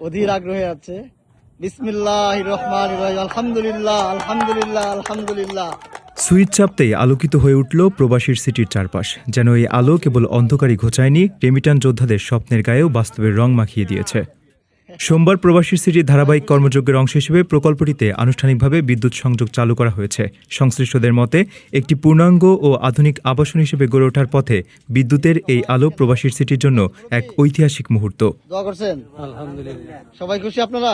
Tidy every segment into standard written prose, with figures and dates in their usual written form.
অধীর আগ্রহে আছে। বিসমিল্লাহির রহমানির রহিম। আলহামদুলিল্লাহ, আলহামদুলিল্লাহ, আলহামদুলিল্লাহ। সুইচ চাপতেই আলোকিত হয়ে উঠল প্রবাসীর সিটির চারপাশ। যেন এই আলো কেবল অন্ধকারই ঘোচায়নি, রেমিটান যোদ্ধাদের স্বপ্নের গায়েও বাস্তবের রং মাখিয়ে দিয়েছে। সোমবার প্রবাসীর সিটির ধারাবাহিক কর্মযজ্ঞের অংশ হিসেবে প্রকল্পটিতে আনুষ্ঠানিকভাবে বিদ্যুৎ সংযোগ চালু করা হয়েছে। সংশ্লিষ্টদের মতে, একটি পূর্ণাঙ্গ ও আধুনিক আবাসন হিসেবে গড়ে ওঠার পথে বিদ্যুতের এই আলো প্রবাসীর সিটির জন্য এক ঐতিহাসিক মুহূর্ত। দোয়া করছেন? আলহামদুলিল্লাহ। সবাই খুশি আপনারা?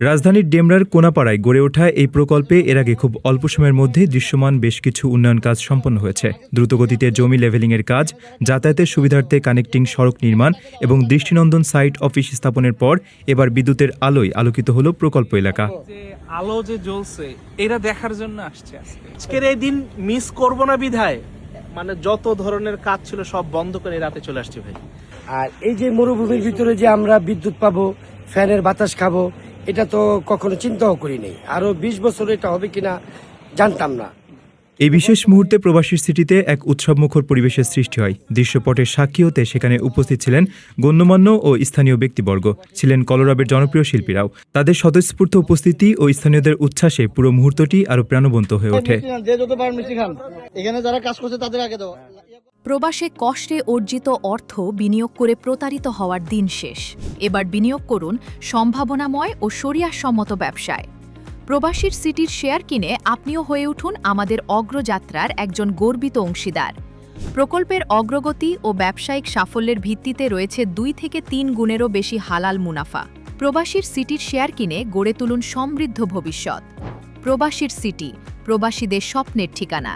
রাজধানীর ডেমরার কোনাপাড়ায় গড়ে ওঠা এই প্রকল্পে এর আগে খুব অল্প সময়ের মধ্যে দৃশ্যমান বেশ কিছু উন্নয়ন কাজ সম্পন্ন হয়েছে। দ্রুতগতিতে জমি লেভেলিংয়ের কাজ, যাতায়াতের সুবিধার্থে কানেক্টিং সড়ক নির্মাণ এবং দৃষ্টিনন্দন সাইট অফিস স্থাপনের পর এবার বিদ্যুতের আলোয় আলোকিত হলো প্রকল্প এলাকা। আলো যে জ্বলছে এটা দেখার জন্য আসছে। আজকের এই দিন মিস করব না বিধায় মানে যত ধরনের কাজ ছিল সব বন্ধ করে রাতে চলে আসছে ভাই। আর এই যে মরুভূমির ভিতরে যে আমরা বিদ্যুৎ পাবো, ফ্যানের বাতাস খাবো, এটা তো কখনো চিন্তাও করি নাই। আরো 20 বছর এটা হবে কিনা জানতাম না। এই বিশেষ মুহূর্তে প্রবাসীর সিটিতে এক উৎসবমুখর পরিবেশের সৃষ্টি হয়। দৃশ্যপটের সাক্ষী হতে সেখানে উপস্থিত ছিলেন গণ্যমান্য ও স্থানীয় ব্যক্তিবর্গ, ছিলেন কলরবের জনপ্রিয় শিল্পীরাও। তাদের স্বতঃস্ফূর্ত উপস্থিতি ও স্থানীয়দের উচ্ছ্বাসে পুরো মুহূর্তটি আরো প্রাণবন্ত হয়ে ওঠে। যে যত পারেন মিষ্টি খান। এখানে যারা কাজ করছে তাদের আগে দাও। প্রবাসে কষ্টে অর্জিত অর্থ বিনিয়োগ করে প্রতারিত হওয়ার দিন শেষ। এবার বিনিয়োগ করুন সম্ভাবনাময় ও শরিয়াসম্মত ব্যবসায়। প্রবাসীর সিটির শেয়ার কিনে আপনিও হয়ে উঠুন আমাদের অগ্রযাত্রার একজন গর্বিত অংশীদার। প্রকল্পের অগ্রগতি ও ব্যবসায়িক সাফল্যের ভিত্তিতে রয়েছে 2 থেকে 3 গুণেরও বেশি হালাল মুনাফা। প্রবাসীর সিটির শেয়ার কিনে গড়ে তুলুন সমৃদ্ধ ভবিষ্যৎ। প্রবাসীর সিটি, প্রবাসীদের স্বপ্নের ঠিকানা।